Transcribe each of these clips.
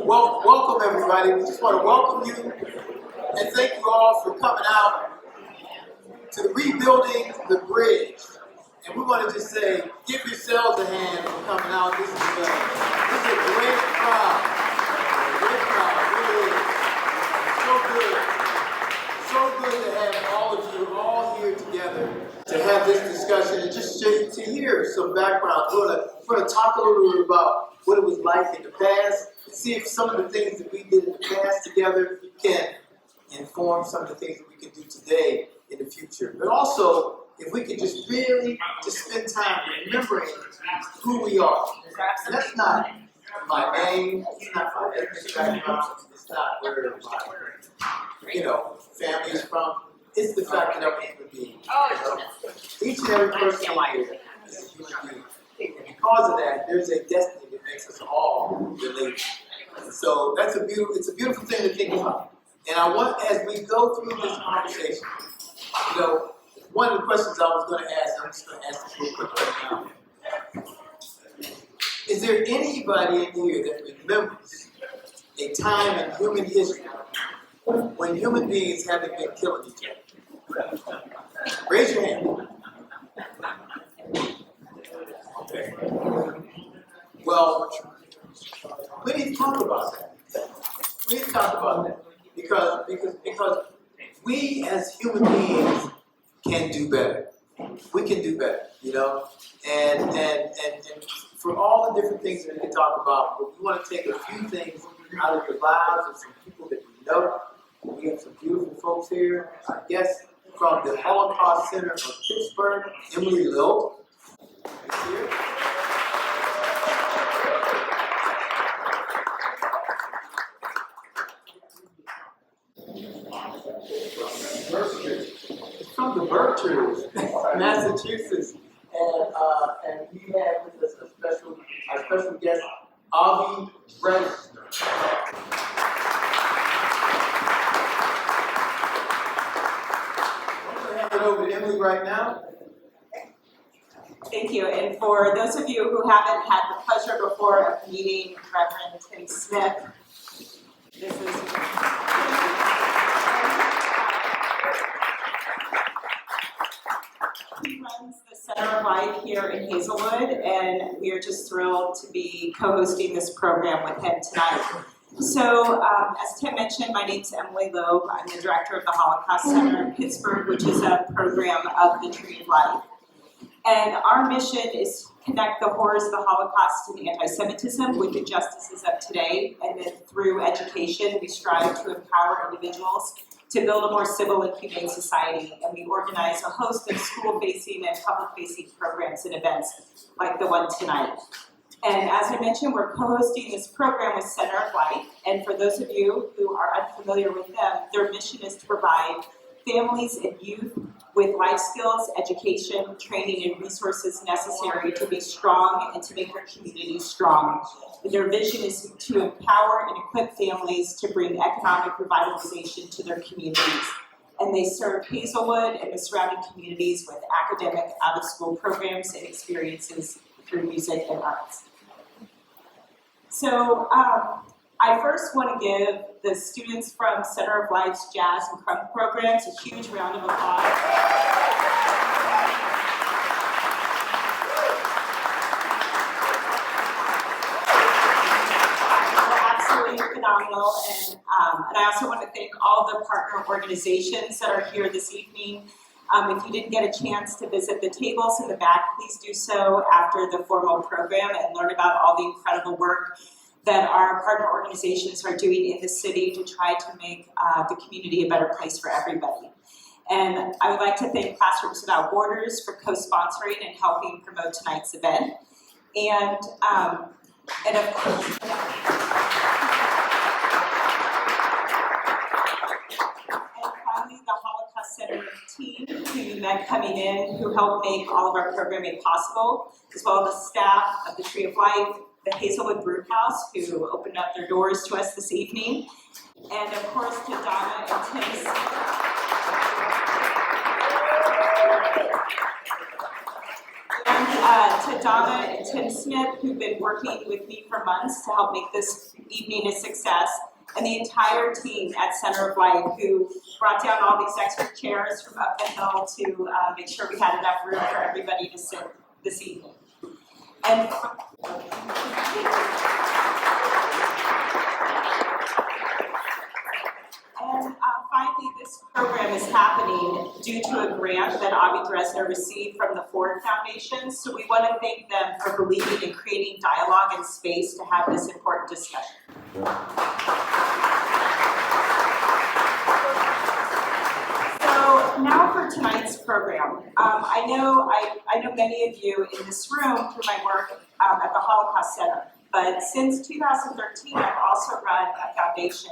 Well, welcome everybody. We just want to welcome you and thank you all for coming out to the Rebuilding the Bridge. And we want to just say, give yourselves a hand for coming out. This is a great crowd. Great crowd, really is. So good to have all of you all here together to have this discussion and just to hear some background. We're going to talk a little bit about what it was like in the past and see if some of the things that we did in the past together can inform some of the things that we can do today in the future. But also, if we could just really just spend time remembering who we are. And that's not my name, it's not my ethnic background, it's not where my family is from. It's the fact that I'm a human being. Each and every person here is a human being. And because of that, there's a destiny that makes us all related. So it's a beautiful thing to think about. And I want, as we go through this conversation, one of the questions I was going to ask, I'm just going to ask this real quick right now. Is there anybody in here that remembers a time in human history when human beings haven't been killing each other? Raise your hand. Okay. Well, we need to talk about that. We need to talk about that because we as human beings can do better. We can do better, and for all the different things that we can talk about, but we want to take a few things out of your lives and some people that you know. We have some beautiful folks here. Our guest from the Holocaust Center of Pittsburgh, Emily Loeb, is here. From the Berkshires, Massachusetts, and we have with us our special guest, Avi Dresner. I'm going to hand it over to Emily right now. Thank you. And for those of you who haven't had the pleasure before of meeting Reverend Tim Smith, this is he runs the Center of Life here in Hazelwood, and we are just thrilled to be co-hosting this program with him tonight. So, as Tim mentioned, my name is Emily Loeb. I'm the director of the Holocaust Center of Pittsburgh, which is a program of the Tree of Life. And our mission is to connect the horrors of the Holocaust and antisemitism with the justices of today, and then through education, we strive to empower individuals to build a more civil and humane society, and we organize a host of school-facing and public-facing programs and events like the one tonight. And as I mentioned, we're co-hosting this program with Center of Life, and for those of you who are unfamiliar with them, their mission is to provide families and youth with life skills, education, training, and resources necessary to be strong and to make their communities strong. Their vision is to empower and equip families to bring economic revitalization to their communities. And they serve Hazelwood and the surrounding communities with academic out-of-school programs and experiences through music and arts. So I first want to give the students from Center of Life's Jazz and Crump programs a huge round of applause. Phenomenal, and I also want to thank all the partner organizations that are here this evening. If you didn't get a chance to visit the tables in the back, please do so after the formal program and learn about all the incredible work that our partner organizations are doing in the city to try to make the community a better place for everybody. And I would like to thank Classrooms Without Borders for co-sponsoring and helping promote tonight's event. And of course, the Holocaust Center team who you met coming in, who helped make all of our programming possible, as well as the staff of the Tree of Life, the Hazelwood Brewhouse, who opened up their doors to us this evening, and of course to Donna and Tim's. And to Donna and Tim Smith, who've been working with me for months to help make this evening a success, and the entire team at Center of Life, who brought down all these extra chairs from up the hill to make sure we had enough room for everybody to sit this evening. And finally, this program is happening due to a grant that Avi Dresner received from the Ford Foundation. So we want to thank them for believing in creating dialogue and space to have this important discussion. So now for tonight's program. I know many of you in this room through my work at the Holocaust Center, but since 2013, I've also run a foundation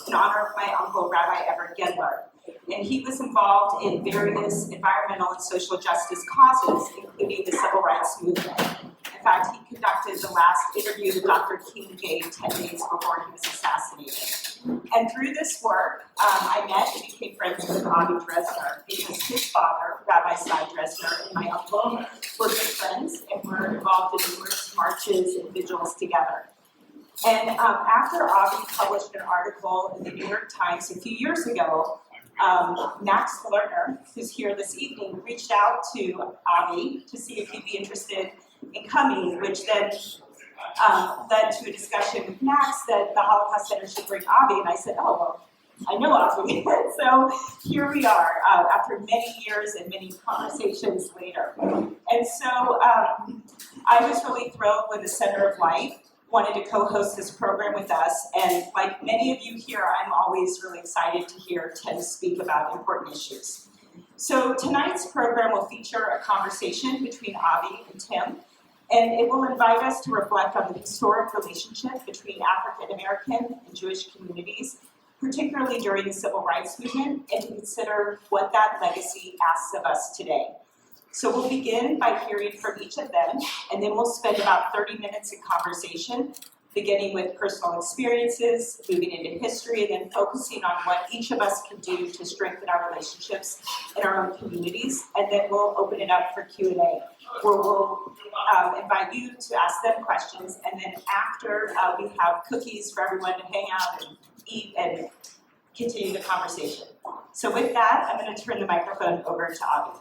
in honor of my uncle, Rabbi Everett Gendler. And he was involved in various environmental and social justice causes, including the civil rights movement. In fact, he conducted the last interview that Dr. King gave 10 days before he was assassinated. And through this work, I met and became friends with Avi Dresner because his father, Rabbi Dresner, and my uncle were good friends and were involved in numerous marches and vigils together. And after Avi published an article in the New York Times a few years ago, Max Lerner, who's here this evening, reached out to Avi to see if he'd be interested in coming, which then led to a discussion with Max that the Holocaust Center should bring Avi, and I said, oh, well, I know Avi. So here we are, after many years and many conversations later. And so I was really thrilled when the Center of Life wanted to co-host this program with us, and like many of you here, I'm always really excited to hear Tim speak about important issues. So tonight's program will feature a conversation between Avi and Tim, and it will invite us to reflect on the historic relationship between African American and Jewish communities, particularly during the civil rights movement, and to consider what that legacy asks of us today. So we'll begin by hearing from each of them, and then we'll spend about 30 minutes in conversation, beginning with personal experiences, moving into history, and then focusing on what each of us can do to strengthen our relationships in our own communities. And then we'll open it up for Q&A, where we'll invite you to ask them questions. And then after, we have cookies for everyone to hang out and eat and continue the conversation. So with that, I'm going to turn the microphone over to Avi.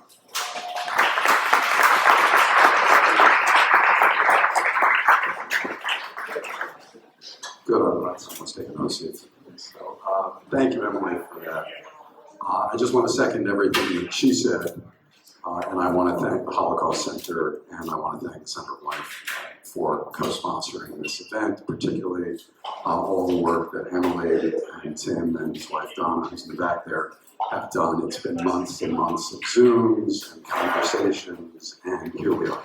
Good, I'm glad someone's taking those seats. So, thank you, Emily, for that. I just want to second everything that she said, and I want to thank the Holocaust Center, and I want to thank the Center of Life for co-sponsoring this event, particularly all the work that Emily and Tim and his wife Donna, who's in the back there, have done. It's been months and months of Zooms and conversations, and here we are.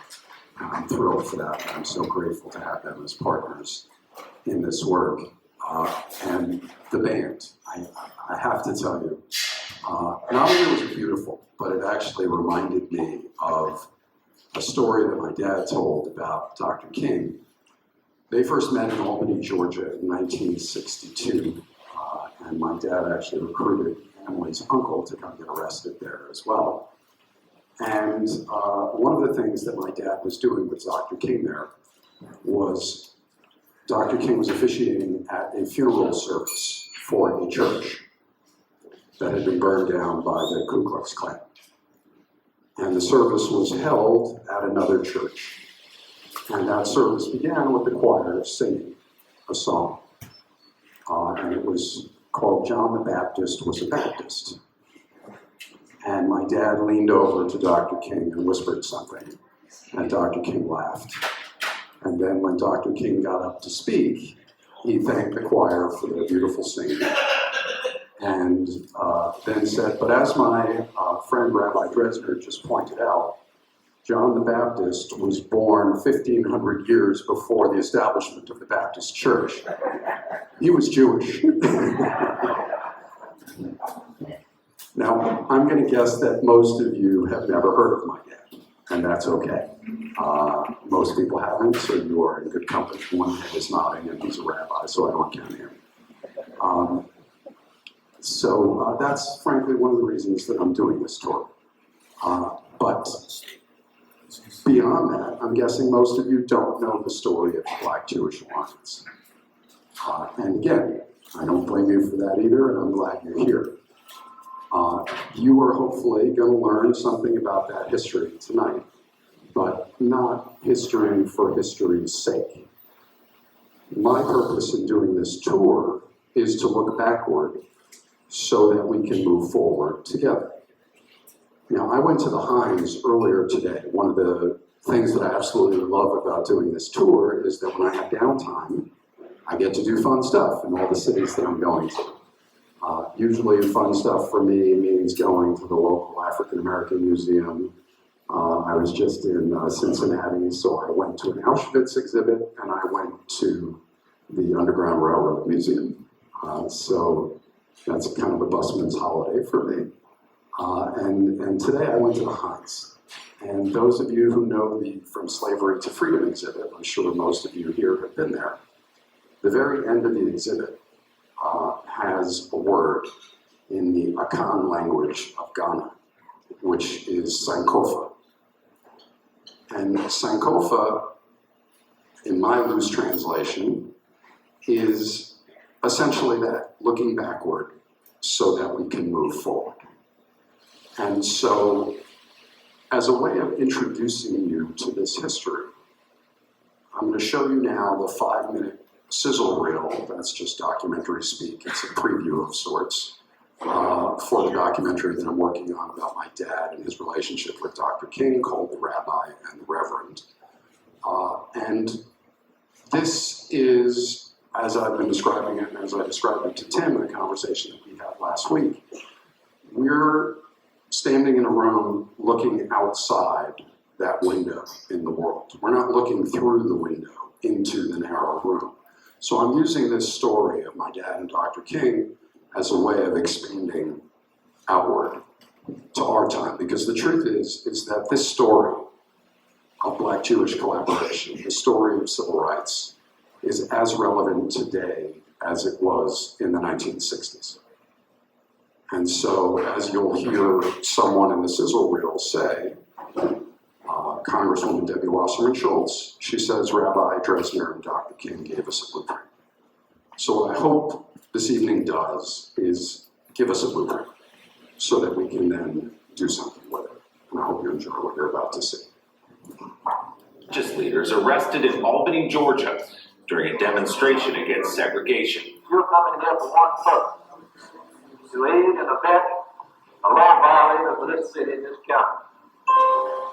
And I'm thrilled for that. I'm so grateful to have them as partners in this work. And the band, I have to tell you, not only was it beautiful, but it actually reminded me of a story that my dad told about Dr. King. They first met in Albany, Georgia in 1962, and my dad actually recruited Emily's uncle to come get arrested there as well. And one of the things that my dad was doing with Dr. King there was Dr. King was officiating at a funeral service for a church that had been burned down by the Ku Klux Klan. And the service was held at another church. And that service began with the choir singing a song. And it was called John the Baptist Was a Baptist. And my dad leaned over to Dr. King and whispered something. And Dr. King laughed. And then when Dr. King got up to speak, he thanked the choir for their beautiful singing. And then said, but as my friend Rabbi Dresner just pointed out, John the Baptist was born 1,500 years before the establishment of the Baptist Church. He was Jewish. Now, I'm going to guess that most of you have never heard of my dad, and that's okay. Most people haven't, so you are in good company. One head is nodding, and he's a rabbi, so I don't count him. So that's frankly one of the reasons that I'm doing this tour. But Beyond that, I'm guessing most of you don't know the story of the Black Jewish Alliance. And again, I don't blame you for that either, and I'm glad you're here. You are hopefully going to learn something about that history tonight, but not history for history's sake. My purpose in doing this tour is to look backward so that we can move forward together. Now, I went to the Heinz earlier today. One of the things that I absolutely love about doing this tour is that when I have downtime, I get to do fun stuff in all the cities that I'm going to. Usually fun stuff for me means going to the local African American Museum. I was just in Cincinnati, so I went to an Auschwitz exhibit, and I went to the Underground Railroad Museum. So that's kind of a busman's holiday for me. And today I went to the Heinz. And those of you who know the From Slavery to Freedom exhibit, I'm sure most of you here have been there. The very end of the exhibit has a word in the Akan language of Ghana, which is Sankofa. And Sankofa, in my loose translation, is essentially that, looking backward so that we can move forward. And so, as a way of introducing you to this history, I'm going to show you now the 5-minute sizzle reel. That's just documentary speak. It's a preview of sorts for the documentary that I'm working on about my dad and his relationship with Dr. King, called The Rabbi and the Reverend. And this is, as I've been describing it, and as I described it to Tim in a conversation that we had last week, we're standing in a room looking outside that window in the world. We're not looking through the window into the narrow room. So I'm using this story of my dad and Dr. King as a way of expanding outward to our time, because the truth is that this story of Black-Jewish collaboration, the story of civil rights, is as relevant today as it was in the 1960s. And so, as you'll hear someone in the sizzle reel say, Congresswoman Debbie Wasserman Schultz, she says Rabbi Dresner and Dr. King gave us a blueprint. So what I hope this evening does is give us a blueprint so that we can then do something with it. And I hope you enjoy what you're about to see. Religious leaders arrested in Albany, Georgia during a demonstration against segregation. You're coming here for one purpose: to aid and abet the law violators of this city, this county.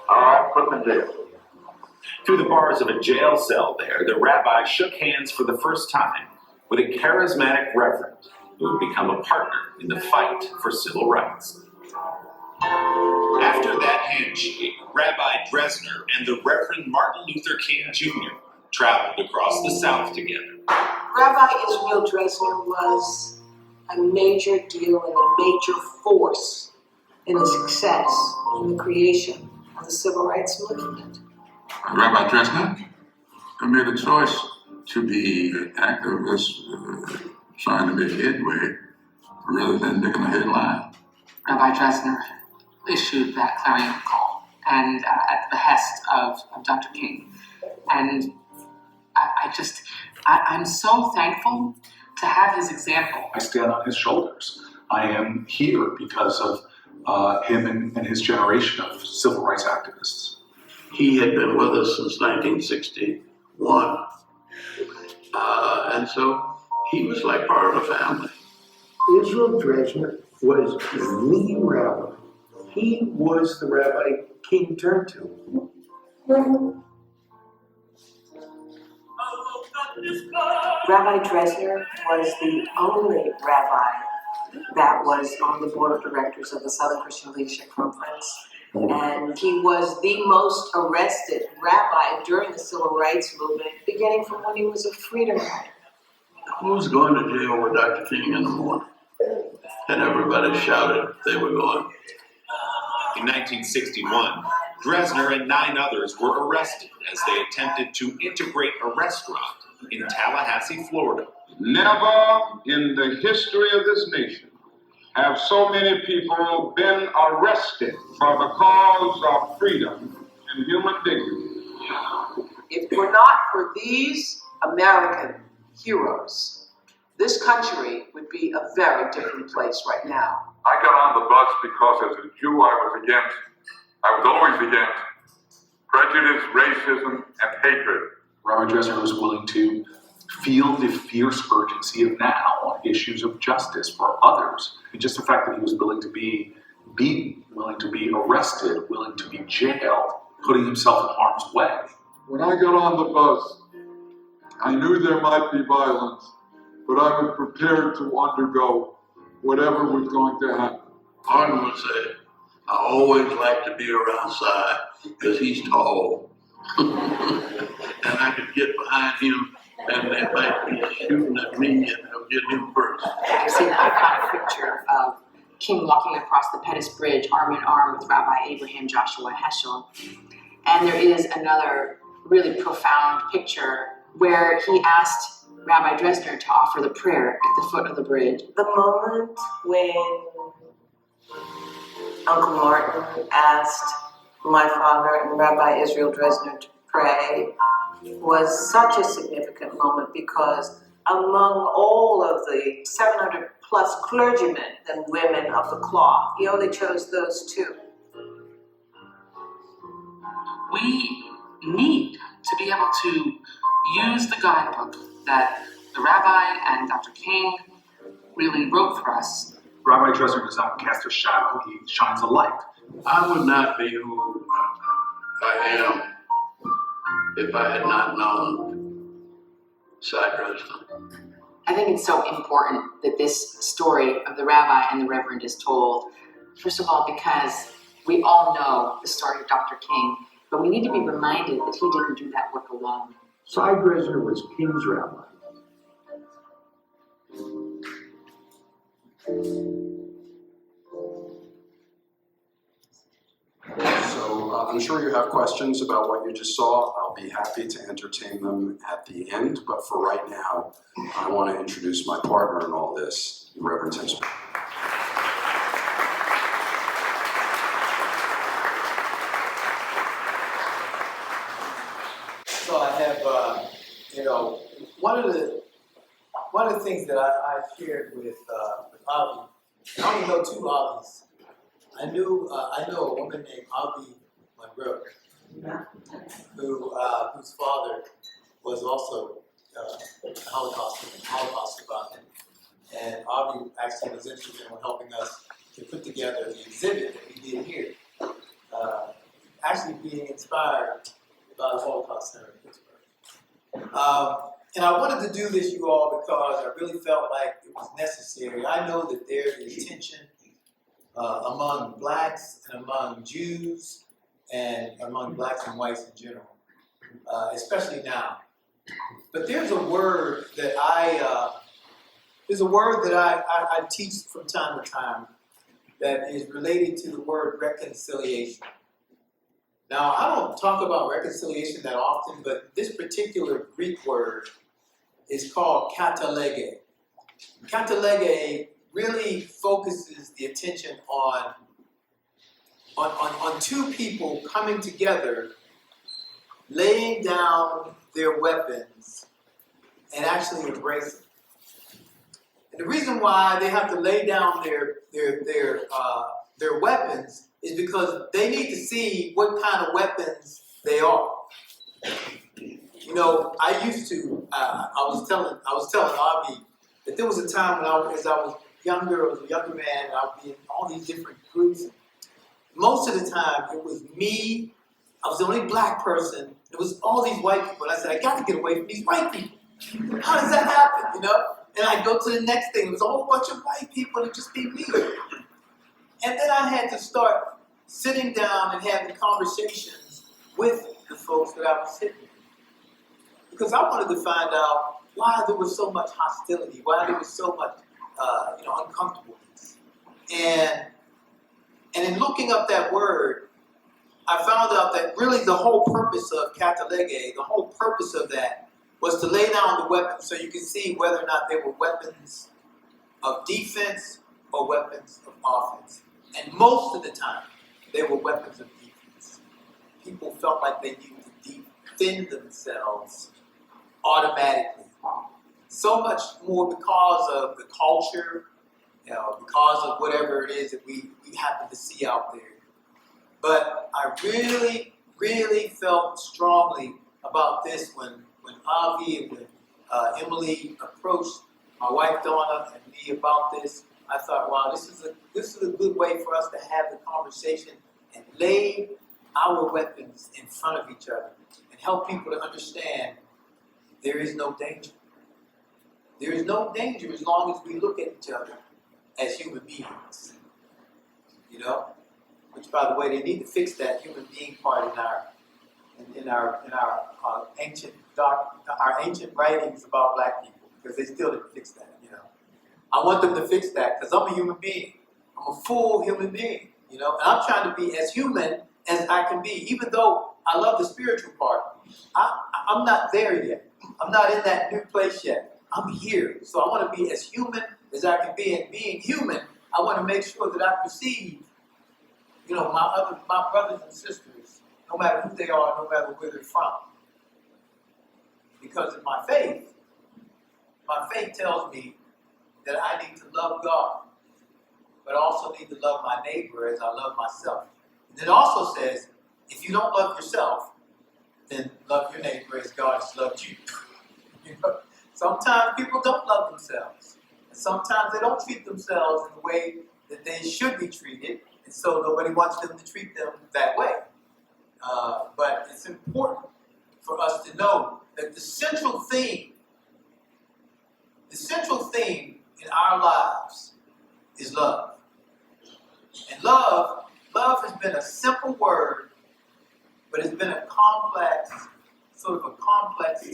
All right, put them in jail. Through the bars of a jail cell there, the rabbi shook hands for the first time with a charismatic reverend who would become a partner in the fight for civil rights. After that handshake, Rabbi Dresner and the Reverend Martin Luther King Jr. traveled across the South together. Rabbi Israel Dresner was a major deal and a major force in the success in the creation of the civil rights movement. Rabbi Dresner made a choice to be an activist trying to make headway rather than making a headline. Rabbi Dresner issued that clarion call, and at the behest of Dr. King. And I'm so thankful to have his example. I stand on his shoulders. I am here because of him and his generation of civil rights activists. He had been with us since 1961. And so he was like part of the family. Israel Dresner was the rabbi. He was the Rabbi King turned to. Rabbi Dresner was the only rabbi that was on the board of directors of the Southern Christian Leadership Conference. And he was the most arrested rabbi during the civil rights movement, beginning from when he was a freedom rider. Who was going to jail with Dr. King in the morning? And everybody shouted they were going. In 1961, Dresner and 9 others were arrested as they attempted to integrate a restaurant in Tallahassee, Florida. Never in the history of this nation have so many people been arrested for the cause of freedom and human dignity. If it were not for these American heroes, this country would be a very different place right now. I got on the bus because as a Jew I was always against prejudice, racism, and hatred. Rabbi Dresner was willing to feel the fierce urgency of now on issues of justice for others. And just the fact that he was willing to be beaten, willing to be arrested, willing to be jailed, putting himself in harm's way. When I got on the bus, I knew there might be violence, but I was prepared to undergo whatever was going to happen. Martin would say, I always like to be around Cy because he's tall. And I could get behind him and they might be shooting at me and I'll get him first. I've seen an iconic picture of King walking across the Pettus Bridge arm in arm with Rabbi Abraham Joshua Heschel. And there is another really profound picture where he asked Rabbi Dresner to offer the prayer at the foot of the bridge. The moment when Uncle Martin asked my father and Rabbi Israel Dresner to pray was such a significant moment because among all of the 700 plus clergymen and women of the cloth, he only chose those two. We need to be able to use the guidebook that the rabbi and Dr. King really wrote for us. Rabbi Dresner does not cast a shadow, he shines a light. I would not be who I am if I had not known Cy Dresner. I think it's so important that this story of the rabbi and the reverend is told. First of all, because we all know the story of Dr. King, but we need to be reminded that he didn't do that work alone. Cy Dresner was King's rabbi. So I'm sure you have questions about what you just saw. I'll be happy to entertain them at the end, but for right now, I want to introduce my partner in all this, Reverend Tim Smith. So I have, one of the things that I shared with Avi, I only know two Avis. I know a woman named Avi Monroe, whose father was also a Holocaust survivor. And Avi actually was interested in helping us to put together the exhibit that we did here, actually being inspired by the Holocaust Center of Pittsburgh. And I wanted to do this, you all, because I really felt like it was necessary. I know that there is tension among blacks and among Jews and among blacks and whites in general, especially now. But there's a word that I teach from time to time that is related to the word reconciliation. Now, I don't talk about reconciliation that often, but this particular Greek word is called katalege. Katalege really focuses the attention on two people coming together, laying down their weapons, and actually embracing. And the reason why they have to lay down their weapons is because they need to see what kind of weapons they are. You know, I used to. I was telling Avi that there was a time when I was younger, I was a younger man, and I would be in all these different groups. Most of the time, it was me. I was the only black person. There was all these white people, and I said, I got to get away from these white people. How does that happen? You know? And I go to the next thing. It was a whole bunch of white people, and it'd just be me. And then I had to start sitting down and having conversations with the folks that I was sitting with. Because I wanted to find out why there was so much hostility, why there was so much uncomfortableness. And in looking up that word, I found out that really the whole purpose of katalege, the whole purpose of that was to lay down the weapons so you could see whether or not they were weapons of defense or weapons of offense. And most of the time, they were weapons of defense. people felt like they needed to defend themselves automatically. So much more because of the culture, because of whatever it is that we happen to see out there. But I really, really felt strongly about this when Avi and when Emily approached my wife Donna and me about this. I thought, wow, this is a good way for us to have the conversation and lay our weapons in front of each other and help people to understand there is no danger. There is no danger as long as we look at each other as human beings. Which, by the way, they need to fix that human being part in our ancient writings about black people, because they still didn't fix that. I want them to fix that because I'm a human being. I'm a full human being, and I'm trying to be as human as I can be. Even though I love the spiritual part, I'm not there yet. I'm not in that new place yet. I'm here, so I want to be as human as I can be. And being human, I want to make sure that I perceive, my brothers and sisters, no matter who they are, no matter where they're from. Because in my faith tells me that I need to love God, but also need to love my neighbor as I love myself. And it also says, if you don't love yourself, then love your neighbor as God has loved you. Sometimes people don't love themselves. And sometimes they don't treat themselves in the way that they should be treated. And so nobody wants them to treat them that way. But it's important for us to know that the central theme in our lives is love. And love has been a simple word, but it's been a complex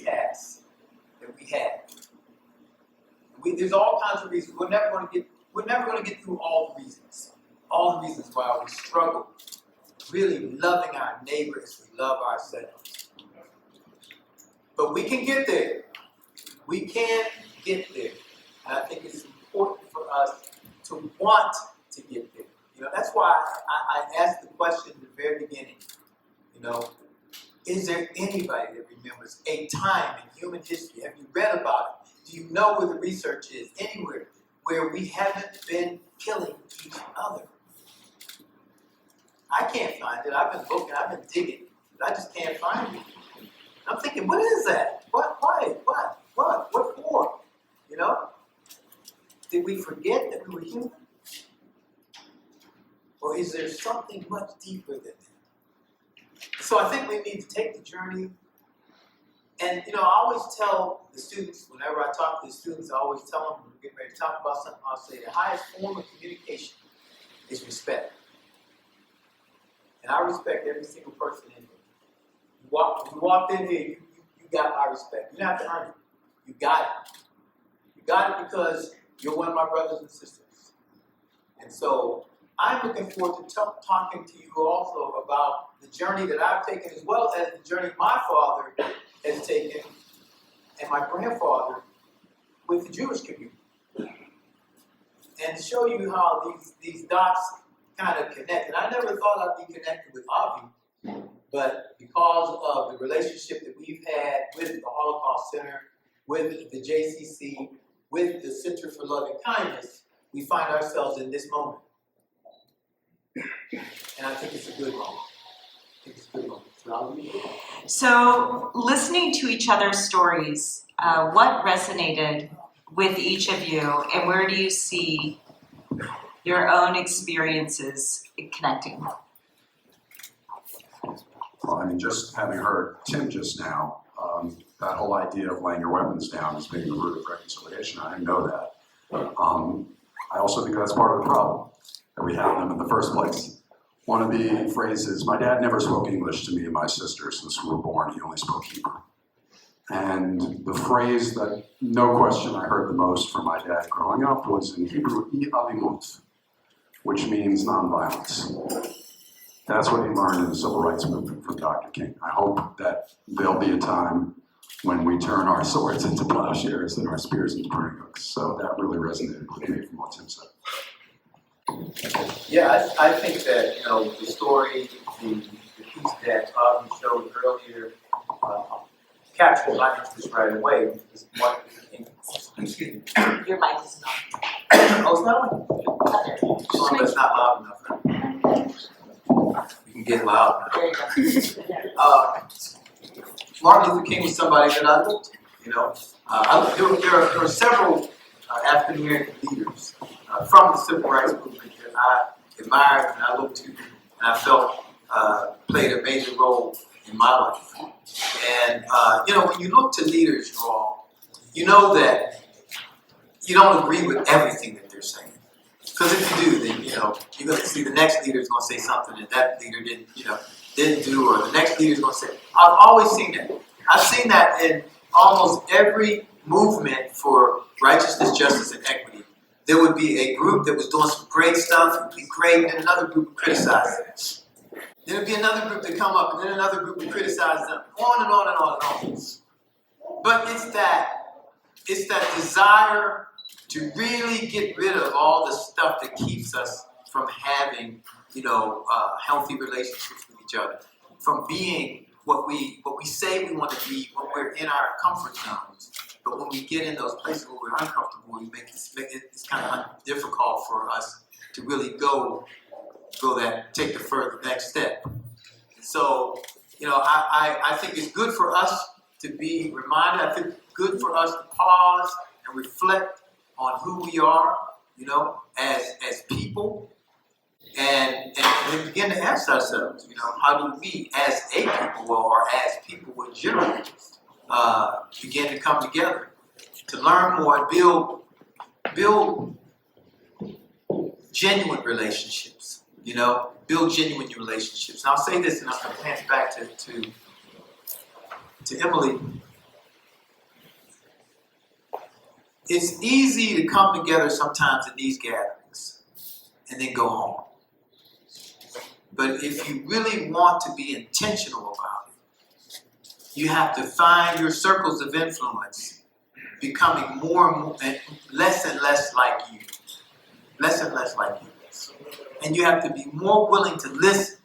task that we have. There's all kinds of reasons. We're never going to get through all the reasons why we struggle really loving our neighbor as we love ourselves. But we can get there. We can get there. And I think it's important for us to want to get there. That's why I asked the question at the very beginning. Is there anybody that remembers a time in human history? Have you read about it? Do you know where the research is? Anywhere where we haven't been killing each other? I can't find it. I've been looking, I've been digging, but I just can't find it. I'm thinking, what is that? What? Why? What? What for? Did we forget that we were human? Or is there something much deeper than that? So I think we need to take the journey. And, I always tell the students, whenever I talk to the students, I always tell them, when we're getting ready to talk about something, I'll say the highest form of communication is respect. And I respect every single person in here. You walked in here, you got my respect. You don't have to earn it. You got it. You got it because you're one of my brothers and sisters. And so I'm looking forward to talking to you also about the journey that I've taken, as well as the journey my father has taken and my grandfather with the Jewish community. And show you how these dots kind of connect. And I never thought I'd be connected with Avi, but because of the relationship that we've had with the Holocaust Center, with the JCC, with the Center for Love and Kindness, we find ourselves in this moment. And I think it's a good moment. So, listening to each other's stories, what resonated with each of you, and where do you see your own experiences connecting? Well, just having heard Tim just now, that whole idea of laying your weapons down as being the root of reconciliation, I know that. I also think that's part of the problem, that we have them in the first place. One of the phrases, my dad never spoke English to me and my sister since we were born, he only spoke Hebrew. And the phrase that, no question, I heard the most from my dad growing up was in Hebrew, alimut, which means nonviolence. That's what he learned in the civil rights movement from Dr. King. I hope that there'll be a time when we turn our swords into plowshares and our spears into pruning hooks. So that really resonated with me from what Tim said. Yeah, I think that, the story, the piece that Avi showed earlier captured my interest right away. Excuse me. Your mic is not. Oh, it's not on? Oh, that's not loud enough. We can get loud. There you go. Martin Luther King was somebody that I looked to, you know. There are several African American leaders from the civil rights movement that I admired and I looked to, and I felt played a major role in my life. And you know, when you look to leaders, you all, you know that you don't agree with everything that they're saying. Because if you do, then you know you're going to see the next leader is going to say something that leader didn't do, or the next leader is going to say. I've always seen that. I've seen that in almost every movement for righteousness, justice, and equity. There would be a group that was doing some great stuff, it would be great, and then another group would criticize it. There would be another group that come up, and then another group would criticize them, on and on and on and on. But it's that desire to really get rid of all the stuff that keeps us from having, you know, healthy relationships with each other, from being what we say we want to be when we're in our comfort zones. But when we get in those places where we're uncomfortable, it's kind of difficult for us to really take the next step. So, you know, I think it's good for us to be reminded. I think it's good for us to pause and reflect on who we are, you know, as people, and then begin to ask ourselves, you know, how do we, as a people, or as people in general, begin to come together to learn more and build genuine relationships, you know, build genuine relationships. And I'll say this, and I'm going to pass it back to Emily. It's easy to come together sometimes in these gatherings and then go home. But if you really want to be intentional about it, you have to find your circles of influence becoming more and more, less and less like you. Less and less like you. And you have to be more willing to listen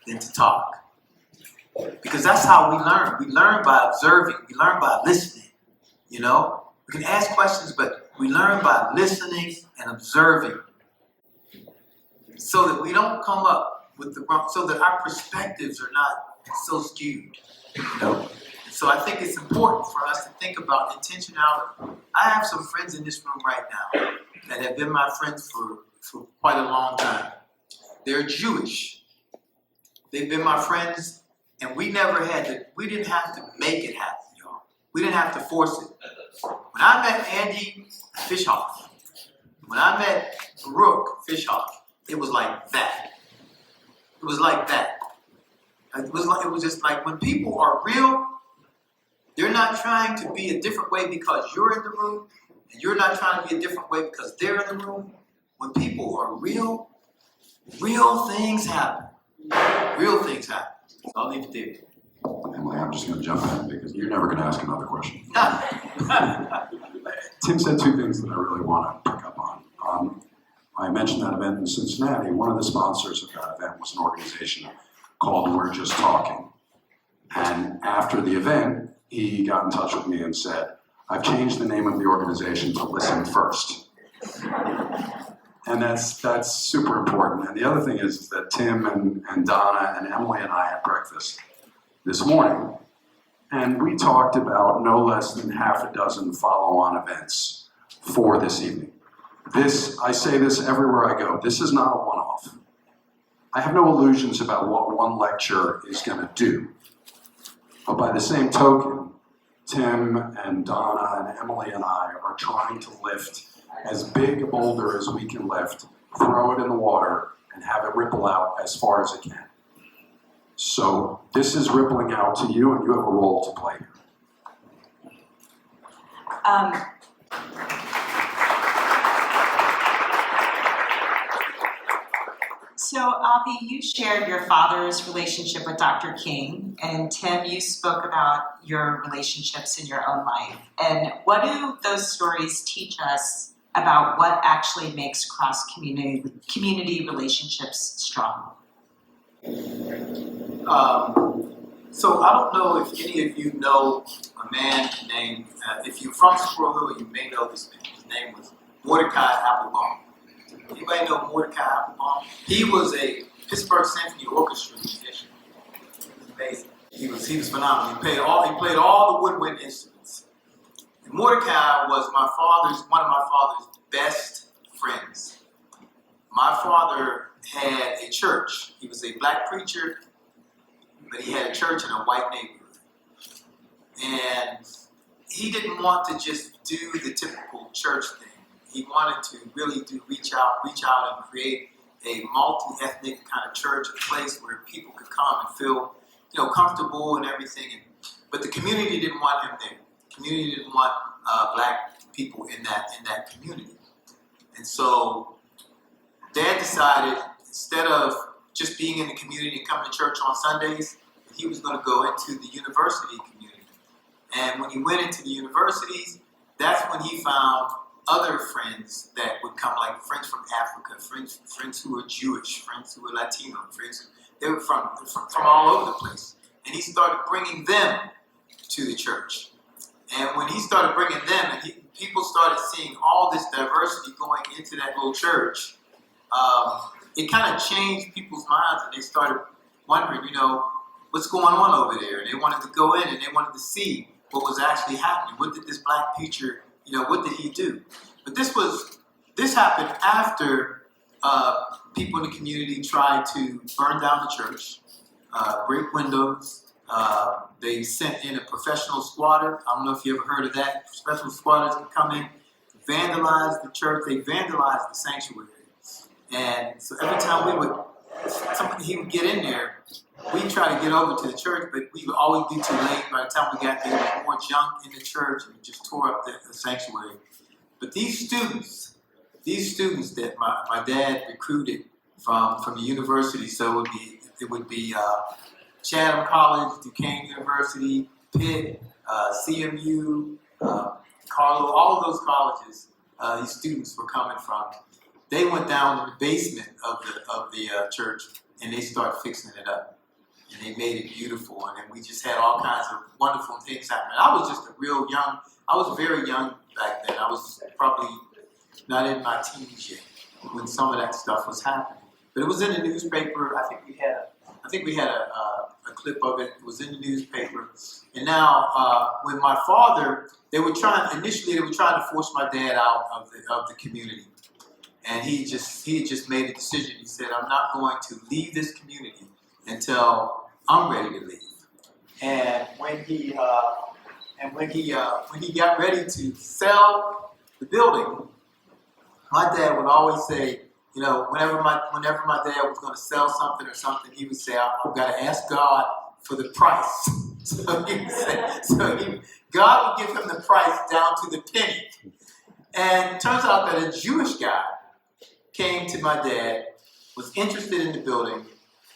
than to talk. Because that's how we learn. We learn by observing. We learn by listening. You know? We can ask questions, but we learn by listening and observing. So that we don't come up with the wrong, so that our perspectives are not so skewed. You know? So I think it's important for us to think about intentionality. I have some friends in this room right now that have been my friends for quite a long time. They're Jewish. They've been my friends, and we didn't have to make it happen, y'all. We didn't have to force it. When I met Andy Fishhoff, when I met Brooke Fishhoff, it was like that. It was like that. It was just like when people are real, they're not trying to be a different way because you're in the room, and you're not trying to be a different way because they're in the room. When people are real, real things happen. Real things happen. So I'll leave it there. Emily, I'm just going to jump in because you're never going to ask another question. Tim said two things that I really want to pick up on. I mentioned that event in Cincinnati. One of the sponsors of that event was an organization called We're Just Talking. And after the event, he got in touch with me and said, I've changed the name of the organization to Listen First. And that's super important. And the other thing is that Tim and Donna and Emily and I had breakfast this morning. And we talked about no less than half a dozen follow-on events for this evening. I say this everywhere I go, this is not a one-off. I have no illusions about what one lecture is going to do. But by the same token, Tim and Donna and Emily and I are trying to lift as big a boulder as we can lift, throw it in the water, and have it ripple out as far as it can. So this is rippling out to you, and you have a role to play here. So, Avi, you shared your father's relationship with Dr. King, and Tim, you spoke about your relationships in your own life. And what do those stories teach us about what actually makes cross-community relationships strong? So I don't know if any of you know a man named, if you're from Squirrel Hill, you may know this man. His name was Mordecai Applebaum. Anybody know Mordecai Applebaum? He was a Pittsburgh Symphony Orchestra musician. He was amazing. He was phenomenal. He played all the woodwind instruments. And Mordecai was one of my father's best friends. My father had a church. He was a black preacher, but he had a church in a white neighborhood. And he didn't want to just do the typical church thing. He wanted to really reach out and create a multi-ethnic kind of church, a place where people could come and feel, comfortable and everything. But the community didn't want him there. The community didn't want black people in that community. And so Dad decided, instead of just being in the community and coming to church on Sundays, he was going to go into the university community. And when he went into the universities, that's when he found other friends that would come, like friends from Africa, friends who were Jewish, friends who were Latino, they were from all over the place. And he started bringing them to the church. And when he started bringing them, and people started seeing all this diversity going into that little church, it kind of changed people's minds, and they started wondering, what's going on over there? And they wanted to go in and they wanted to see what was actually happening. What did this black preacher, what did he do? But this happened after people in the community tried to burn down the church, break windows. They sent in a professional squatter. I don't know if you ever heard of that. Professional squatters would come in, vandalize the church. They vandalized the sanctuary. And so every time he would get in there, we'd try to get over to the church, but we would always be too late. By the time we got there, there was more junk in the church, and it just tore up the sanctuary. But these students that my dad recruited from the university, so it would be Chatham College, Duquesne University, Pitt, CMU, Carlo, all of those colleges, these students were coming from. They went down to the basement of the church, and they started fixing it up. And they made it beautiful, and then we just had all kinds of wonderful things happening. I was very young back then. I was probably not in my teens yet when some of that stuff was happening. But it was in the newspaper. I think we had a clip of it. It was in the newspaper. And now, when my father, initially they were trying to force my dad out of the community. And he had just made a decision. He said, I'm not going to leave this community until I'm ready to leave. And when he got ready to sell the building, my dad would always say, whenever my dad was going to sell something or something, he would say, I've got to ask God for the price. God would give him the price down to the penny. And it turns out that a Jewish guy came to my dad, was interested in the building,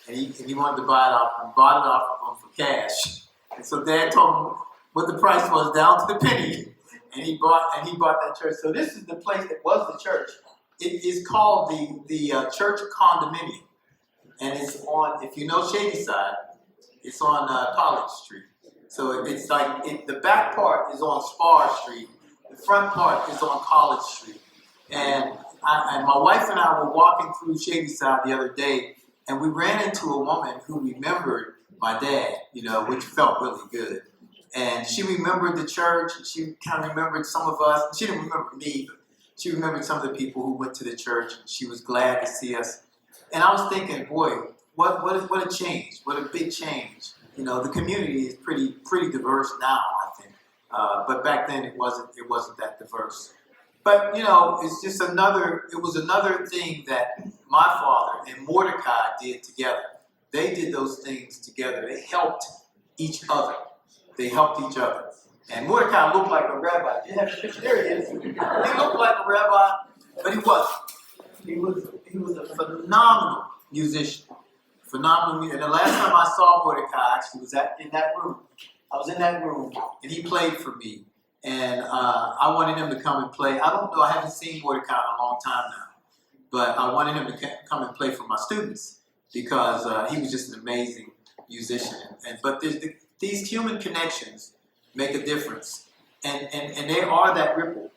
and he wanted to buy it off him, bought it off of him for cash. And so Dad told him what the price was down to the penny, and he bought that church. So this is the place that was the church. It is called the church condominium, and it's on, if you know Shadyside, it's on College Street. So it's like the back part is on Spar Street, the front part is on College Street, and my wife and I were walking through Shadyside the other day, and we ran into a woman who remembered my dad, which felt really good. And she remembered the church, and she kind of remembered some of us. She didn't remember me, but she remembered some of the people who went to the church, and she was glad to see us. And I was thinking, boy, what a change, what a big change. The community is pretty diverse now, I think. But back then it wasn't that diverse. But it's just it was another thing that my father and Mordecai did together. They did those things together. They helped each other. And Mordecai looked like a rabbi. Yeah, there he is. He looked like a rabbi, but he wasn't. He was a phenomenal musician. And the last time I saw Mordecai actually was in that room. I was in that room, and he played for me. And I wanted him to come and play. I don't know, I haven't seen Mordecai in a long time now. But I wanted him to come and play for my students because he was just an amazing musician. But these human connections make a difference, and they are that ripple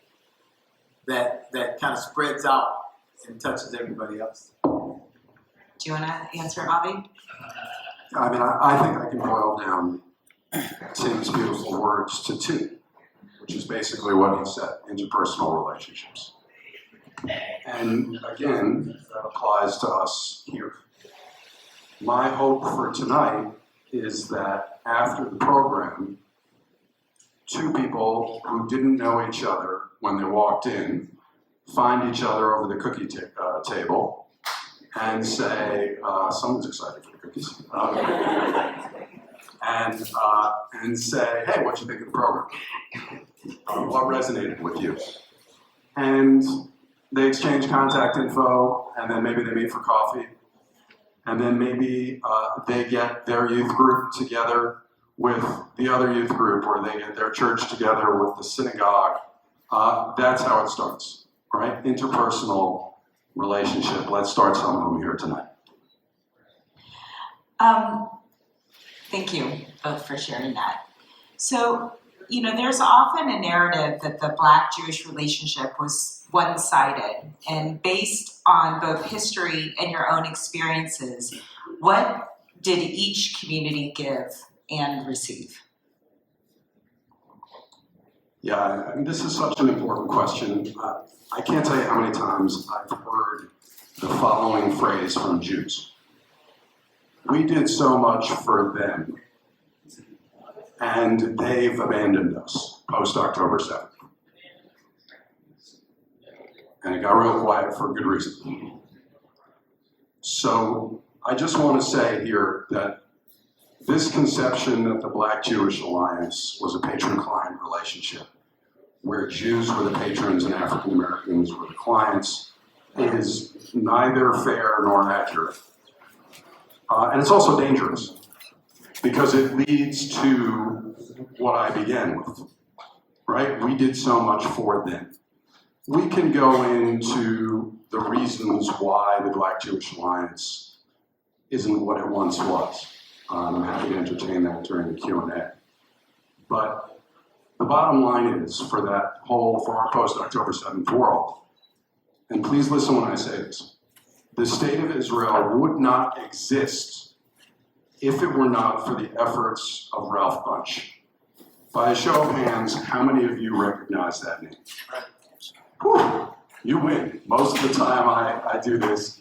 that kind of spreads out and touches everybody else. Do you want to answer, Avi? I mean, I think I can boil down Tim's beautiful words to two, which is basically what he said: interpersonal relationships. And again, that applies to us here. My hope for tonight is that after the program, two people who didn't know each other when they walked in find each other over the cookie table and say, someone's excited for the cookies, and say, hey, what'd you think of the program? What resonated with you? And they exchange contact info, and then maybe they meet for coffee, and then maybe they get their youth group together with the other youth group, or they get their church together with the synagogue. That's how it starts, right? Interpersonal relationship. Let's start some of them here tonight. Thank you both for sharing that. So, there's often a narrative that the Black-Jewish relationship was one-sided, and based on both history and your own experiences, what did each community give and receive? Yeah, and this is such an important question. I can't tell you how many times I've heard the following phrase from Jews. We did so much for them, and they've abandoned us post-October 7th. And it got real quiet for good reason. So I just want to say here that this conception that the Black-Jewish Alliance was a patron-client relationship, where Jews were the patrons and African Americans were the clients, is neither fair nor accurate. And it's also dangerous, because it leads to what I began with, right? We did so much for them. We can go into the reasons why the Black-Jewish Alliance isn't what it once was. I'm happy to entertain that during the Q&A. But the bottom line is, for our post-October 7th world, and please listen when I say this, the state of Israel would not exist if it were not for the efforts of Ralph Bunche. By a show of hands, how many of you recognize that name? Whew, you win. Most of the time I do this,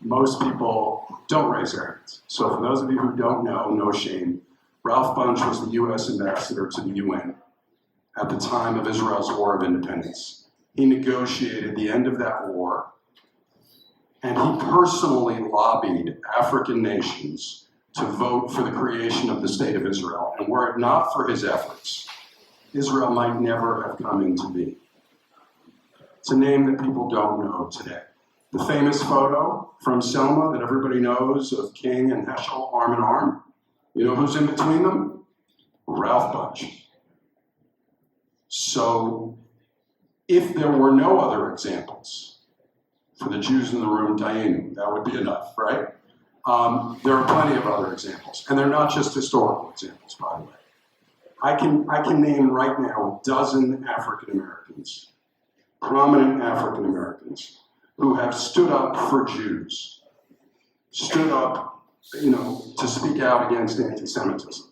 most people don't raise their hands. So for those of you who don't know, no shame, Ralph Bunche was the U.S. ambassador to the UN at the time of Israel's War of Independence. He negotiated the end of that war, and he personally lobbied African nations to vote for the creation of the State of Israel. And were it not for his efforts, Israel might never have come into being. It's a name that people don't know today. The famous photo from Selma that everybody knows of King and Heschel arm in arm, you know who's in between them? Ralph Bunche. So if there were no other examples, for the Jews in the room, Diane, that would be enough, right? There are plenty of other examples, and they're not just historical examples, by the way. I can name right now a dozen African Americans, prominent African Americans, who have stood up for Jews, stood up, to speak out against antisemitism.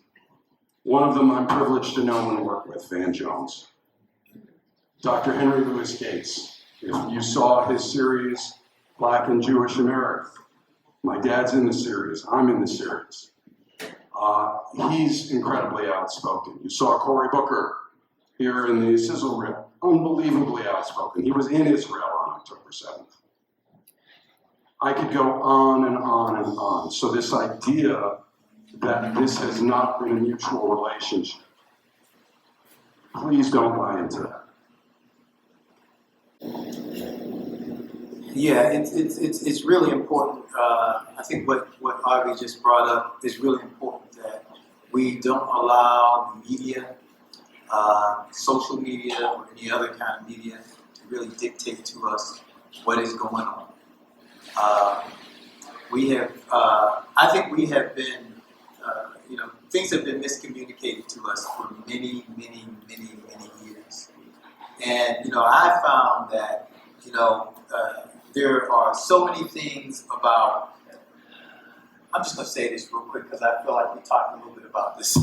One of them I'm privileged to know and work with, Van Jones. Dr. Henry Louis Gates. If you saw his series, Black and Jewish America, my dad's in the series, I'm in the series. He's incredibly outspoken. You saw Cory Booker here in the sizzle reel, unbelievably outspoken. He was in Israel on October 7th. I could go on and on and on. So this idea that this has not been a mutual relationship, please don't buy into that. Yeah, it's really important. I think what Avi just brought up is really important, that we don't allow the media, social media, or any other kind of media to really dictate to us what is going on. I think we have been things have been miscommunicated to us for many, many, many, many years. And, I found that, there are so many things about, I'm just going to say this real quick because I feel like we talked a little bit about this.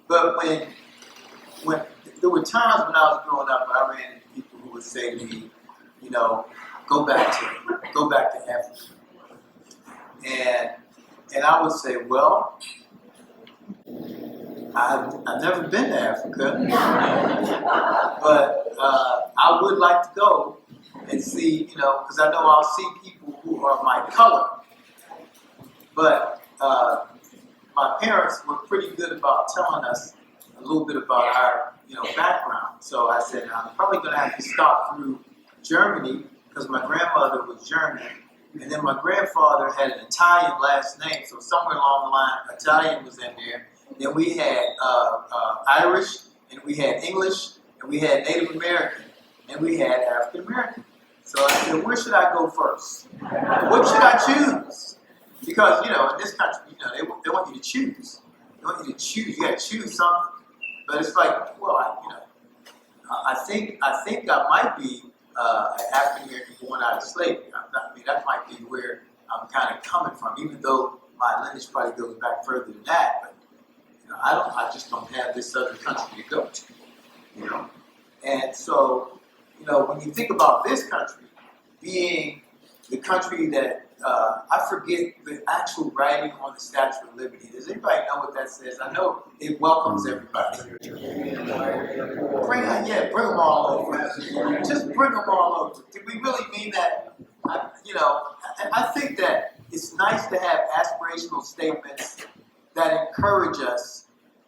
But when there were times when I was growing up, I ran into people who would say to me, go back to Africa. And I would say, well, I've never been to Africa, but I would like to go and see, because I know I'll see people who are my color. But my parents were pretty good about telling us a little bit about our, background. So I said, I'm probably going to have to stop through Germany because my grandmother was German. And then my grandfather had an Italian last name, so somewhere along the line, Italian was in there. Then we had Irish, and we had English, and we had Native American, and we had African American. So I said, where should I go first? What should I choose? Because, in this country, they want you to choose. They want you to choose. You got to choose something. But it's like, well, I think I might be an African American born out of slavery. I mean, that might be where I'm kind of coming from, even though my lineage probably goes back further than that. But I just don't have this other country to go to. And so, when you think about this country being the country that I forget the actual writing on the Statue of Liberty. Does anybody know what that says? I know it welcomes everybody. Bring them all over. Just bring them all over. Did we really mean that? I think that it's nice to have aspirational statements that encourage us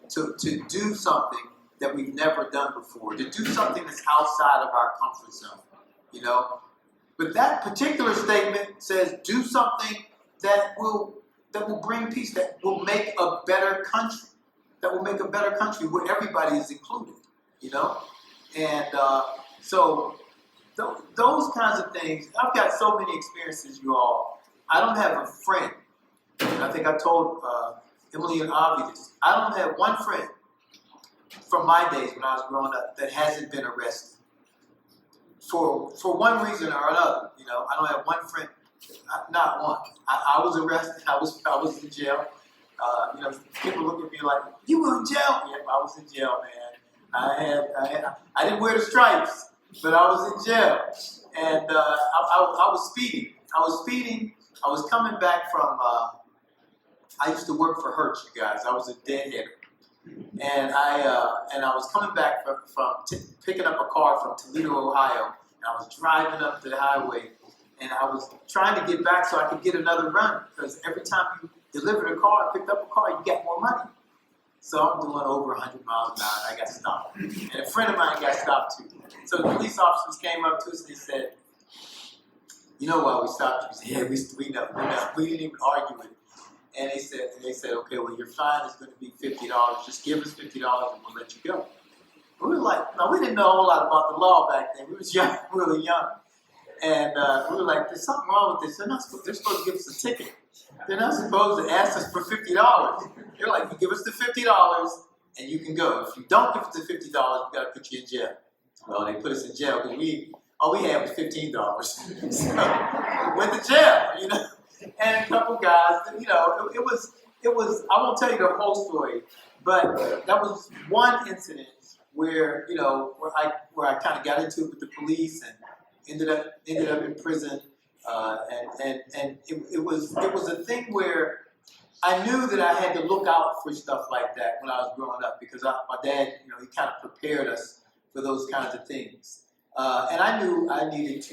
to do something that we've never done before, to do something that's outside of our comfort zone, But that particular statement says, do something that will bring peace, that will make a better country, where everybody is included, And so those kinds of things, I've got so many experiences, you all. I don't have a friend, and I think I told Emily and Avi this. I don't have one friend from my days when I was growing up that hasn't been arrested. For one reason or another, I don't have one friend, not one. I was arrested. I was in jail. People look at me like, "You were in jail?" Yeah, I was in jail, man. I didn't wear the stripes, but I was in jail, and I was speeding. I was coming back from. I used to work for Hertz, you guys. I was a deadheader, and I was coming back from picking up a car from Toledo, Ohio. And I was driving up the highway, and I was trying to get back so I could get another run, because every time you delivered a car, picked up a car, you get more money. So I'm doing over 100 miles an hour, and I got stopped. And a friend of mine got stopped too. So the police officers came up to us and they said, "You know why we stopped you?" We said, "Yeah, we know. We didn't even argue with it." And they said, "Okay, well, your fine is going to be $50. Just give us $50 and we'll let you go." We were like, we didn't know a whole lot about the law back then. We was young, really young. And we were like, there's something wrong with this. They're supposed to give us a ticket. They're not supposed to ask us for $50. They're like, you give us the $50 and you can go. If you don't give us the $50, we got to put you in jail. Well, they put us in jail because all we had was $15. So we went to jail, And a couple guys, it was, I won't tell you the whole story, but that was one incident where where I kind of got into it with the police and ended up in prison, and it was a thing where I knew that I had to look out for stuff like that when I was growing up, because my dad, he kind of prepared us for those kinds of things, and I knew I needed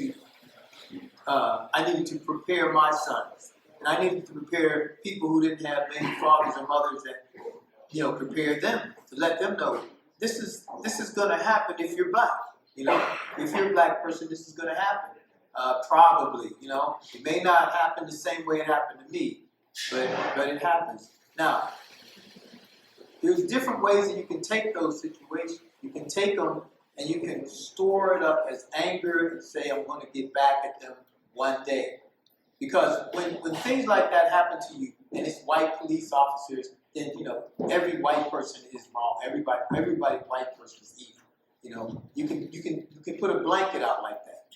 to prepare my sons, and I needed to prepare people who didn't have many fathers and mothers that prepare them, to let them know. This is going to happen if you're black. If you're a black person, this is going to happen. Probably, it may not happen the same way it happened to me, but it happens. Now, there's different ways that you can take those situations. You can take them and you can store it up as anger and say, I'm going to get back at them one day. Because when things like that happen to you, and it's white police officers, then every white person is wrong. Every white person is evil. You can put a blanket out like that,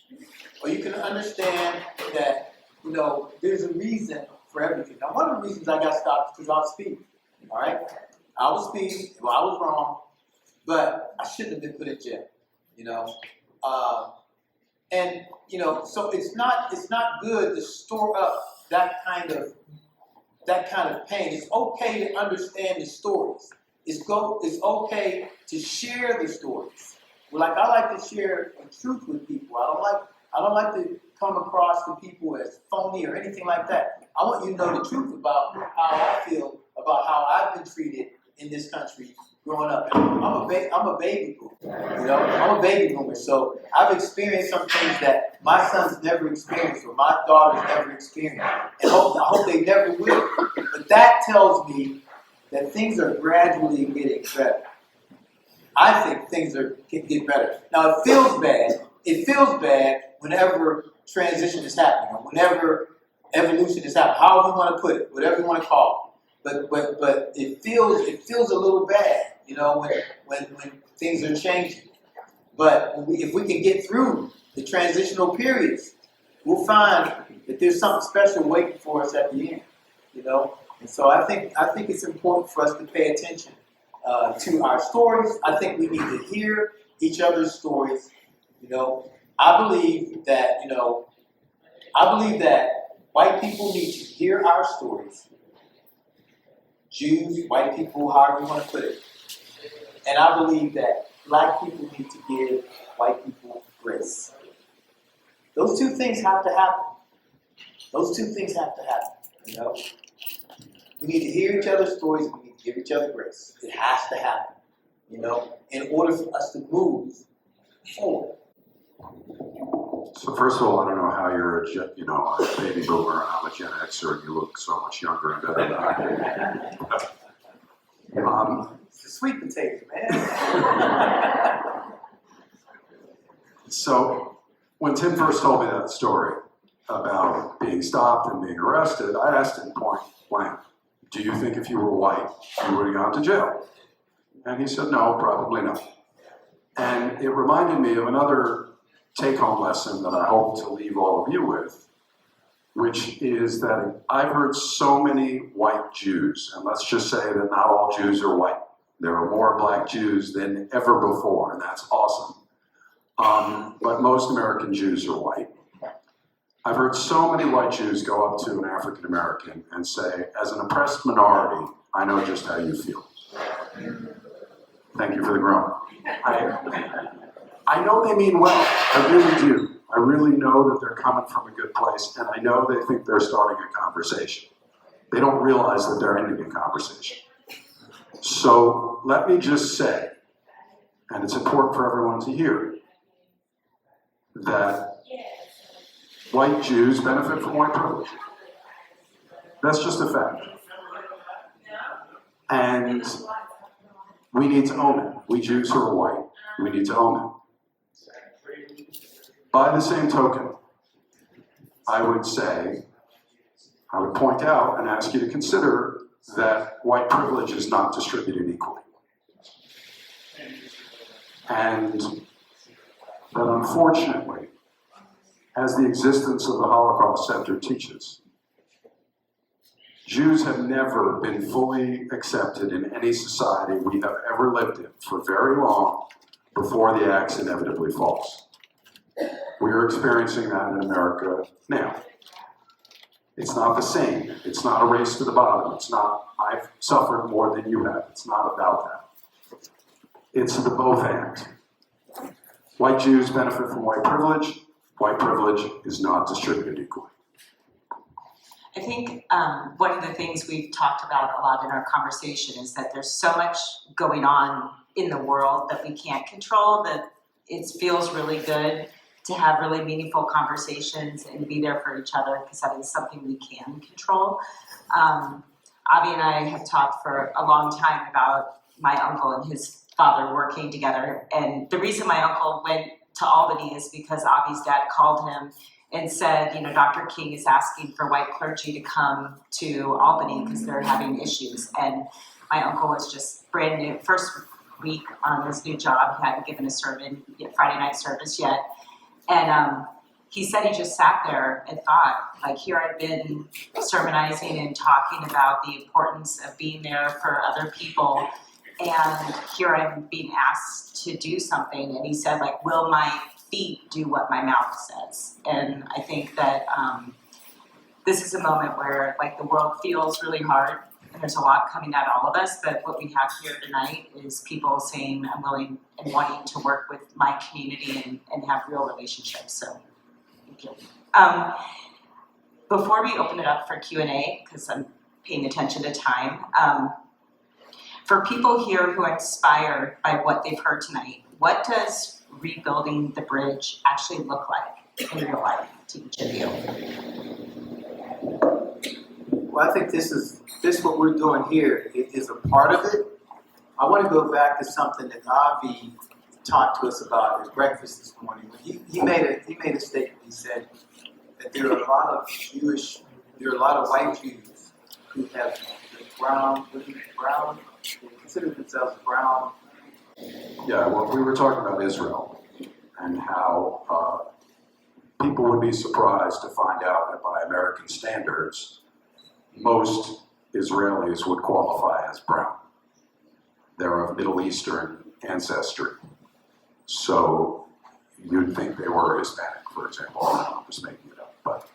or you can understand that there's a reason for everything. Now, one of the reasons I got stopped is because I was speeding. All right, I was speeding. Well, I was wrong, but I shouldn't have been put in jail. So it's not good to store up that kind of pain. It's okay to understand the stories. It's okay to share the stories. Like I like to share the truth with people. I don't like to come across to people as phony or anything like that. I want you to know the truth about how I feel about how I've been treated in this country growing up. And I'm a baby boomer. I'm a baby boomer. So I've experienced some things that my sons never experienced or my daughters never experienced. And I hope they never will. But that tells me that things are gradually getting better. I think things can get better. Now it feels bad. It feels bad whenever transition is happening, or whenever evolution is happening. However you want to put it, whatever you want to call it. But it feels a little bad, when things are changing. But if we can get through the transitional periods, we'll find that there's something special waiting for us at the end. And so I think it's important for us to pay attention to our stories. I think we need to hear each other's stories. I believe that white people need to hear our stories. Jews, white people, however you want to put it. And I believe that black people need to give white people grace. Those two things have to happen. We need to hear each other's stories. We need to give each other grace. It has to happen, in order for us to move forward. So first of all, I don't know how you're a baby boomer and I'm a Gen Xer and you look so much younger and better than I do. It's a sweet potato, man. So when Tim first told me that story about being stopped and being arrested, I asked him point blank, do you think if you were white, you would have gone to jail? And he said, no, probably not. And it reminded me of another take-home lesson that I hope to leave all of you with, which is that I've heard so many white Jews, and let's just say that not all Jews are white. There are more black Jews than ever before, and that's awesome. But most American Jews are white. I've heard so many white Jews go up to an African American and say, as an oppressed minority, I know just how you feel. Thank you for the groan. I know they mean well. I really do. I really know that they're coming from a good place, and I know they think they're starting a conversation. They don't realize that they're ending a conversation. So let me just say, and it's important for everyone to hear, that white Jews benefit from white privilege. That's just a fact. And we need to own it. We Jews who are white, we need to own it. By the same token, I would point out and ask you to consider that white privilege is not distributed equally. And that unfortunately, as the existence of the Holocaust Center teaches, Jews have never been fully accepted in any society we have ever lived in for very long before the axe inevitably falls. We are experiencing that in America now. It's not the same. It's not a race to the bottom. It's not, I've suffered more than you have. It's not about that. It's the both and. White Jews benefit from white privilege. White privilege is not distributed equally. I think one of the things we've talked about a lot in our conversation is that there's so much going on in the world that we can't control, that it feels really good to have really meaningful conversations and be there for each other, because that is something we can control. Avi and I have talked for a long time about my uncle and his father working together. And the reason my uncle went to Albany is because Avi's dad called him and said, Dr. King is asking for white clergy to come to Albany because they're having issues. And my uncle was just brand new, first week on his new job. He hadn't given a sermon, Friday night service yet. And he said he just sat there and thought, like, here I've been sermonizing and talking about the importance of being there for other people. And here I'm being asked to do something. And he said, like, will my feet do what my mouth says? And I think that this is a moment where, like, the world feels really hard. And there's a lot coming at all of us. But what we have here tonight is people saying, I'm willing and wanting to work with my community and have real relationships. So thank you. Before we open it up for Q&A, because I'm paying attention to time, for people here who are inspired by what they've heard tonight, what does rebuilding the bridge actually look like in real life to each of you? Well, I think this what we're doing here is a part of it. I want to go back to something that Avi talked to us about at breakfast this morning. He made a statement. He said that there are a lot of white Jews who have brown, they consider themselves brown. Yeah, well, we were talking about Israel and how people would be surprised to find out that by American standards, most Israelis would qualify as brown. They're of Middle Eastern ancestry. So you'd think they were Hispanic, for example. I'm just making it up. But,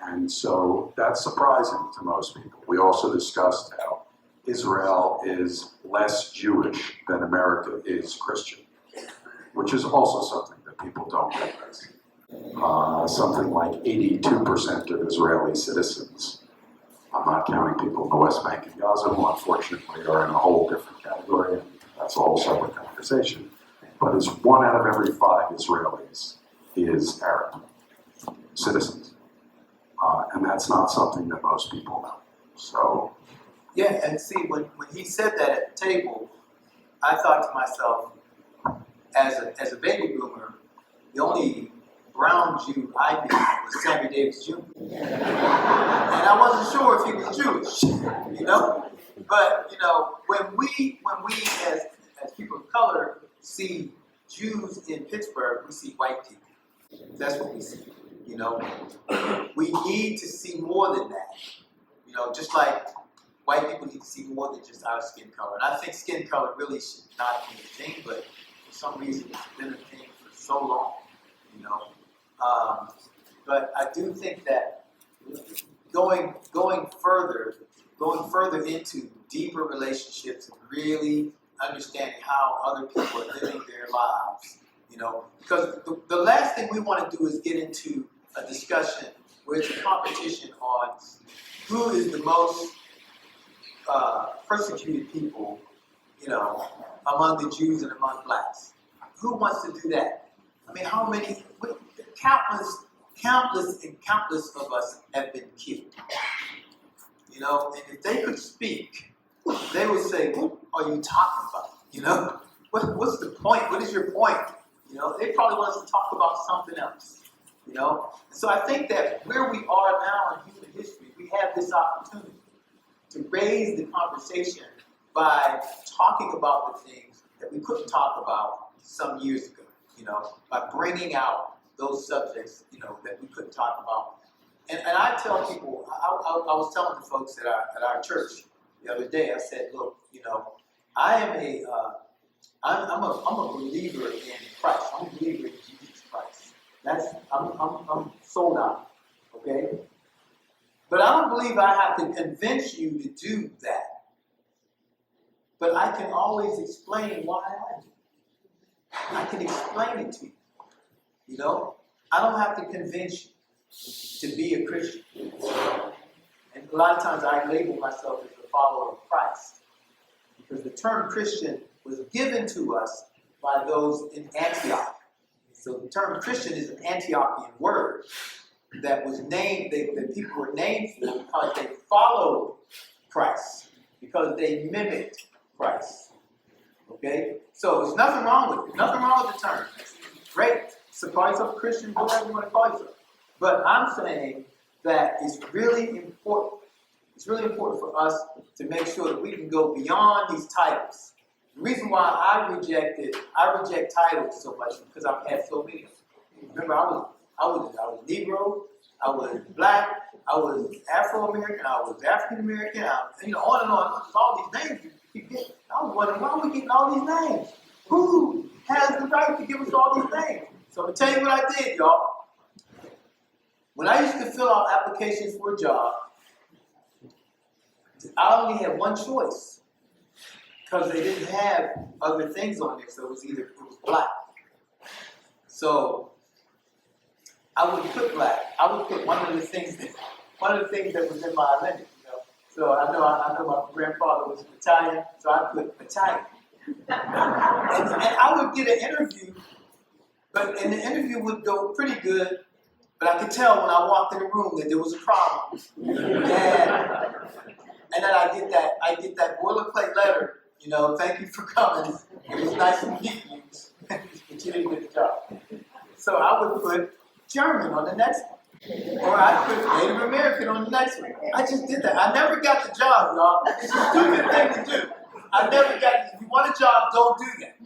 and so that's surprising to most people. We also discussed how Israel is less Jewish than America is Christian, which is also something that people don't realize. Something like 82% of Israeli citizens, I'm not counting people in the West Bank and Gaza, who unfortunately are in a whole different category, and that's a whole separate conversation, but it's 1 out of every 5 Israelis is Arab citizens. And that's not something that most people know. So, yeah, and see, when he said that at the table, I thought to myself, as a baby boomer, the only brown Jew I knew was Sammy Davis Jr. And I wasn't sure if he was Jewish, But when we as people of color see Jews in Pittsburgh, we see white people. That's what we see. We need to see more than that. Just like white people need to see more than just our skin color. And I think skin color really should not be a thing, but for some reason it's been a thing for so long, But I do think that going further into deeper relationships and really understanding how other people are living their lives, because the last thing we want to do is get into a discussion where it's a competition on who is the most persecuted people, among the Jews and among blacks. Who wants to do that? I mean, how many, countless of us have been killed. And if they could speak, they would say, what are you talking about? What's the point? What is your point? They probably want us to talk about something else. And so I think that where we are now in human history, we have this opportunity to raise the conversation by talking about the things that we couldn't talk about some years ago, by bringing out those subjects, that we couldn't talk about. And I tell people, I was telling the folks at our church the other day, I said, look, I'm a believer in Christ. I'm a believer in Jesus Christ. I'm sold out, okay? But I don't believe I have to convince you to do that. But I can always explain why I do. I can explain it to you. I don't have to convince you to be a Christian. And a lot of times I label myself as a follower of Christ. Because the term Christian was given to us by those in Antioch. So the term Christian is an Antiochian word that was named, that people were named for because they followed Christ, because they mimicked Christ. Okay? So there's nothing wrong with it. Nothing wrong with the term. Great. So call yourself a Christian, whatever you want to call yourself. But I'm saying that it's really important. It's really important for us to make sure that we can go beyond these titles. The reason why I reject titles so much is because I've had so many. Remember, I was Negro, I was Black, I was Afro-American, I was African-American, on and on. There's all these names you keep getting. I was wondering, why are we getting all these names? Who has the right to give us all these names? So I'm going to tell you what I did, y'all. When I used to fill out applications for a job, I only had one choice because they didn't have other things on there. So it was Black. So I would put Black. I would put one of the things that was in my identity. So I know my grandfather was Italian, so I put Italian. and I would get an interview, and the interview would go pretty good. But I could tell when I walked in the room that there was a problem. And then I get that boilerplate letter, thank you for coming. It was nice to meet you, but you didn't get the job. So I would put German on the next one. Or I'd put Native American on the next one. I just did that. I never got the job, y'all. It's a stupid thing to do. I never got it. If you want a job, don't do that.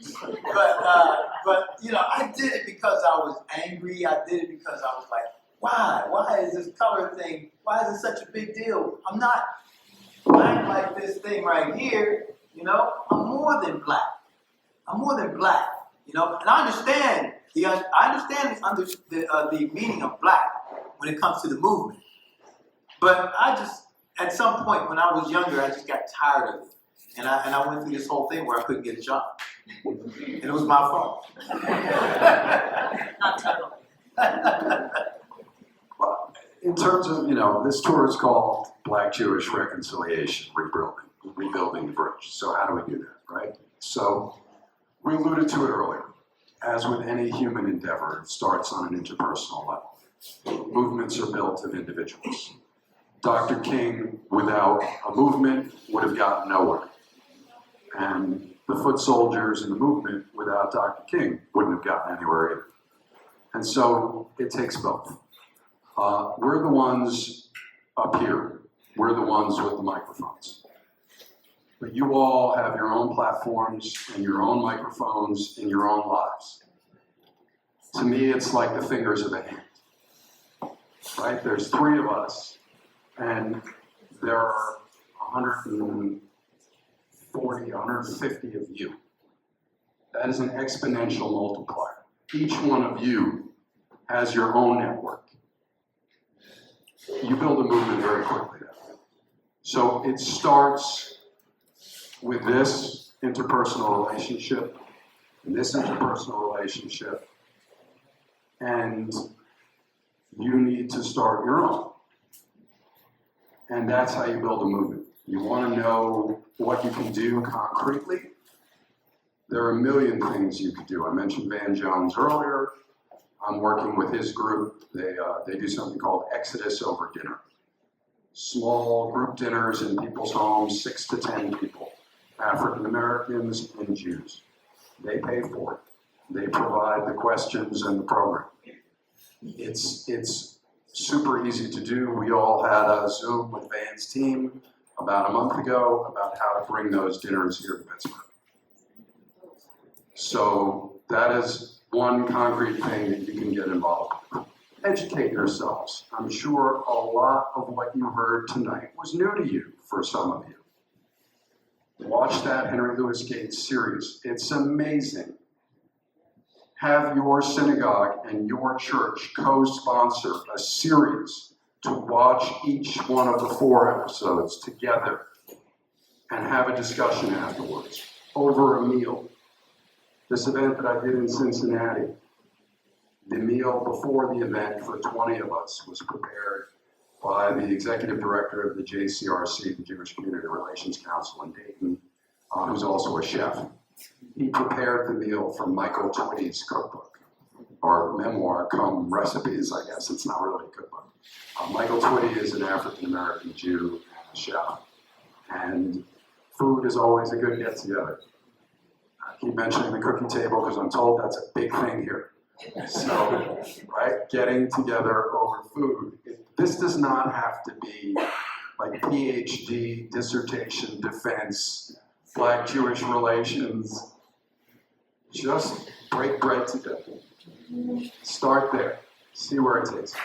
But I did it because I was angry. I did it because I was like, why? Why is this color thing? Why is it such a big deal? I'm not black like this thing right here. I'm more than black. I'm more than black. And I understand the meaning of black when it comes to the movement. But at some point when I was younger, I just got tired of it. And I went through this whole thing where I couldn't get a job. And it was my fault. Not totally. Well, in terms of, this tour is called Black-Jewish Reconciliation, Rebuilding the Bridge. So how do we do that, right? So we alluded to it earlier. As with any human endeavor, it starts on an interpersonal level. Movements are built of individuals. Dr. King, without a movement, would have gotten nowhere. And the foot soldiers in the movement, without Dr. King, wouldn't have gotten anywhere either. And so it takes both. We're the ones up here. We're the ones with the microphones. But you all have your own platforms and your own microphones in your own lives. To me, it's like the fingers of a hand. Right? There's 3 of us, and there are 140, 150 of you. That is an exponential multiplier. Each one of you has your own network. You build a movement very quickly. So it starts with this interpersonal relationship, and this interpersonal relationship, and you need to start your own. And that's how you build a movement. You want to know what you can do concretely? There are a million things you could do. I mentioned Van Jones earlier. I'm working with his group. They do something called Exodus over dinner. Small group dinners in people's homes, 6 to 10 people, African Americans and Jews. They pay for it. They provide the questions and the program. It's super easy to do. We all had a Zoom with Van's team about a month ago about how to bring those dinners here to Pittsburgh. So that is one concrete thing that you can get involved with. Educate yourselves. I'm sure a lot of what you heard tonight was new to you for some of you. Watch that Henry Louis Gates series. It's amazing. Have your synagogue and your church co-sponsor a series to watch each one of the 4 episodes together and have a discussion afterwards over a meal. This event that I did in Cincinnati, the meal before the event for 20 of us was prepared by the executive director of the JCRC, the Jewish Community Relations Council in Dayton, who's also a chef. He prepared the meal from Michael Twitty's cookbook, or memoir come recipes, I guess. It's not really a cookbook. Michael Twitty is an African-American Jew and a chef. And food is always a good get-together. I keep mentioning the cookie table because I'm told that's a big thing here. So, right, getting together over food. This does not have to be like PhD, dissertation, defense, Black-Jewish relations. Just break bread together. Start there. See where it takes you.